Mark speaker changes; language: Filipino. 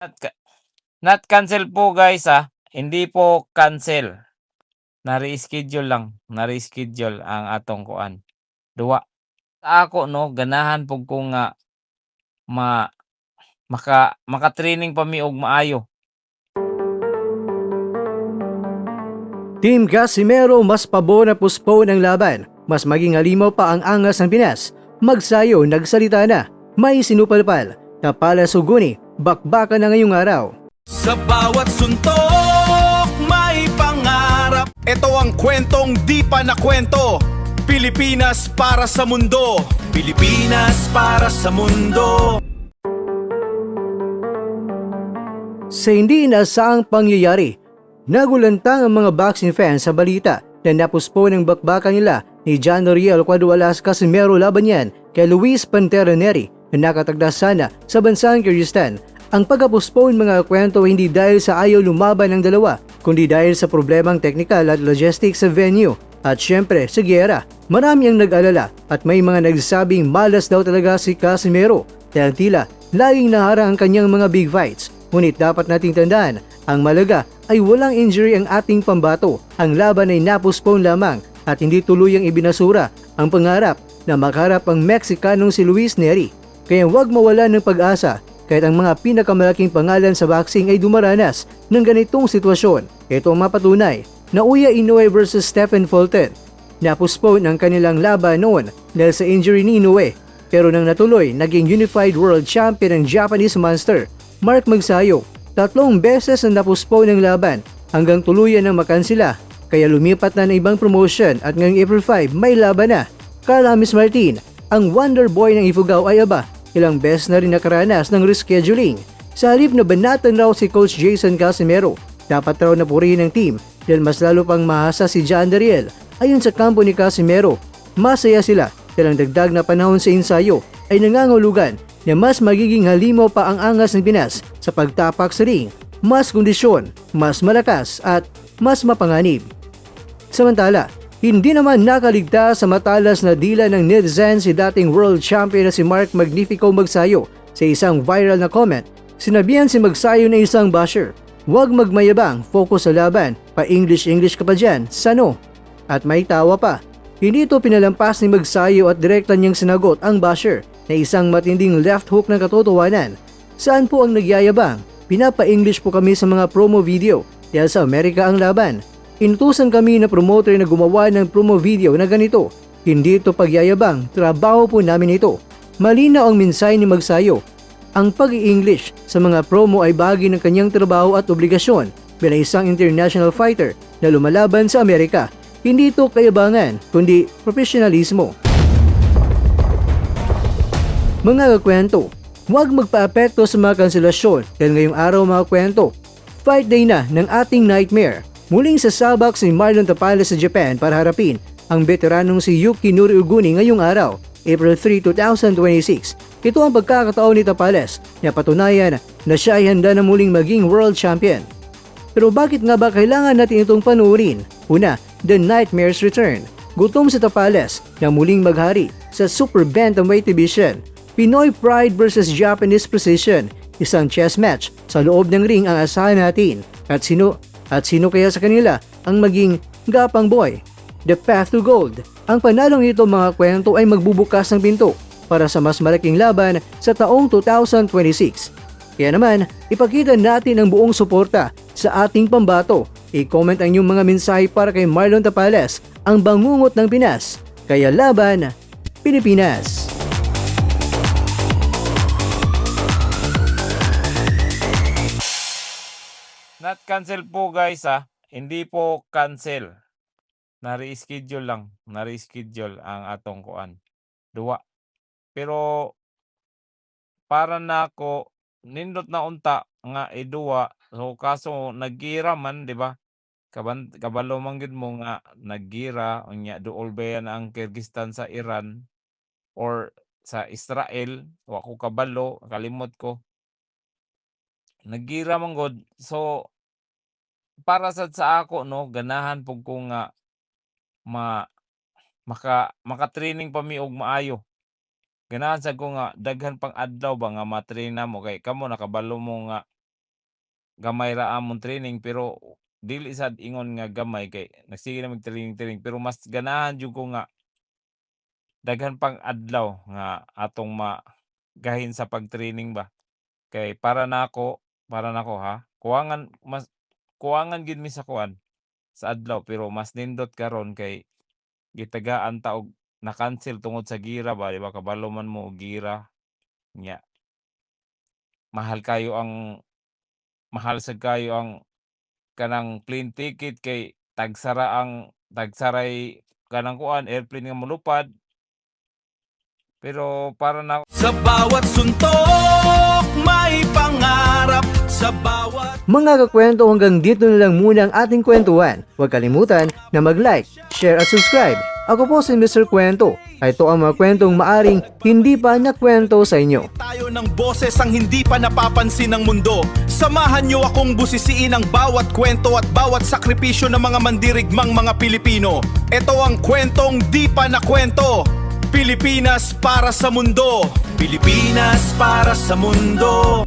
Speaker 1: Not ca not cancel po guys, hindi po cancel, na-reschedule lang, na-reschedule ang atong kuan, duwa. Sa ako 'no ganahan pud ko nga ma maka-training pa mi og maayo.
Speaker 2: Team Casimero mas pabor na postpone ang laban. Mas maging halimaw pa ang angas ng Pinas. Magsayo nagsalita na. May sinupalpal na pala suguni, bakbaka na ngayong araw.
Speaker 3: Sa bawat suntok may pangarap. Ito ang kwentong di pa nakwento. Pilipinas para sa mundo. Pilipinas para sa mundo.
Speaker 2: Sa hindi inaasahang pangyayari, nagulantang ang mga boxing fans sa balita na napuspone ang bakbakan nila ni John Noriel Cuadualas Casimero laban yan kay Luis Pantera Neri na nakatagda sana sa bansang Kyrgyzstan. Ang pagkapospone mga kwento hindi dahil sa ayaw lumaban ng dalawa, kundi dahil sa problemang technical at logistics sa venue. At syempre sa giyera, marami ang nag-alala at may mga nagsasabing malas daw talaga si Casimero dahil tila laging naharang ang kanyang mga big fights. Ngunit dapat nating tandaan, ang malaga ay walang injury ang ating pambato. Ang laban ay napospone lamang at hindi tuluyang ibinasura ang pangarap na makaharap ang Mexicanong si Luis Neri. Kaya huwag mawala ng pag-asa kahit ang mga pinakamalaking pangalan sa boxing ay dumaranas ng ganitong sitwasyon. Ito ang mapatunay na Uya Inoue versus Stephen Fulton. Napospone ang kanilang laban noon dahil sa injury ni Inoue. Pero nang natuloy, naging Unified World Champion ang Japanese Monster, Mark Magsayo. 3 beses na napospone ang laban hanggang tuluyan ng makansila. Kaya lumipat na ng ibang promotion at ngayong April 5 may laban na. Carl Amis Martin, ang Wonder Boy ng Ifugao ay ilang beses na rin nakaranas ng rescheduling. Sa halip na banatan raw si Coach Jason Casimero, dapat raw na purihin ng team dahil mas lalo pang mahasa si John Dariel. Ayon sa kampo ni Casimero, masaya sila dahil ang dagdag na panahon sa ensayo ay nangangahulugan na mas magiging halimaw pa ang angas ng Pinas sa pagtapak sa ring, mas kondisyon, mas malakas at mas mapanganib. Samantala, hindi naman nakaligtas sa matalas na dila ng netizen si dating world champion na si Mark Magnifico Magsayo. Sa isang viral na comment, sinabihan si Magsayo na isang basher, "Huwag magmayabang, focus sa laban, pa-English-English ka pa dyan, sano?" At may tawa pa. Hindi ito pinalampas ni Magsayo at direkta niyang sinagot ang basher na isang matinding left hook ng katotohanan. Saan po ang nagyayabang? Pinapa-English po kami sa mga promo video dahil sa Amerika ang laban. Inutusan kami na promoter na gumawa ng promo video na ganito. Hindi ito pagyayabang, trabaho po namin ito. Malinaw ang mensahe ni Magsayo. Ang pag-i-English sa mga promo ay bahagi ng kanyang trabaho at obligasyon bilang isang international fighter na lumalaban sa Amerika. Hindi ito kayabangan, kundi profesionalismo. Mga kakwento, huwag magpa-apekto sa mga kanselasyon dahil ngayong araw mga kwento, fight day na ng ating nightmare. Muling sasabak si Marlon Tapales sa Japan para harapin ang veteranong si Yukinori Uguni ngayong araw, April 3, 2026. Ito ang pagkakataon ni Tapales na patunayan na siya ay handa na muling maging world champion. Pero bakit nga ba kailangan natin itong panuorin? Una, The Nightmares Return. Gutom si Tapales na muling maghari sa Super Bantamweight Division. Pinoy Pride versus Japanese Precision. Isang chess match sa loob ng ring ang asahan natin. At sino kaya sa kanila ang maging gapang boy? The Path to Gold. Ang panalong ito mga kwento ay magbubukas ng pinto para sa mas malaking laban sa taong 2026. Kaya naman, ipakita natin ang buong suporta sa ating pambato. I-comment ang inyong mga mensahe para kay Marlon Tapales, ang bangungot ng Pinas. Kaya laban, Pilipinas!
Speaker 1: Not cancel po guys, hindi po cancel, na-reschedule lang, na-reschedule ang atong kuan, duwa. Pero para nako nindot na unta nga iduwa, so kaso naggira man, di ba? Kabalo man gid mo nga naggira unya duol ba yan ang Kyrgyzstan sa Iran or sa Israel, wa ko kabalo, kalimot ko. Naggira man gud. So para sad sa ako 'no, ganahan pud ko nga ma maka-training pa mi og maayo. Ganahan sad ko nga daghan pang adlaw ba nga ma-train namo kay kamo nakabalo mo nga gamay ra amon training pero dili sad ingon nga gamay kay nagsige na mag-training pero mas ganahan jud ko nga daghan pang adlaw nga atong magahin sa pag-training ba. Kay para nako ha, kuwangan gid mi sa kuan sa adlaw pero mas nindot karon kay gitagaan ta og na-cancel tungod sa gira ba, di ba? Kabalo man mo og gira nya. Mahal sad kayo ang kanang plane ticket kay tagsaray kanang kuan airplane nga molupad. Pero para na
Speaker 3: Sa bawat suntok, may pangarap. Sa bawat
Speaker 2: Mga kakwento, hanggang dito na lang muna ang ating kwentuhan. Huwag kalimutan na mag-like, share at subscribe. Ako po si Mr. Kwento. Ito ang mga kwentong maaring hindi pa nakwento sa inyo.
Speaker 3: tayo ng boses ang hindi pa napapansin ng mundo. Samahan niyo akong busisiin ang bawat kwento at bawat sakripisyo ng mga mandirigmang mga Pilipino. Ito ang kwentong di pa nakwento. Pilipinas para sa mundo. Pilipinas para sa mundo.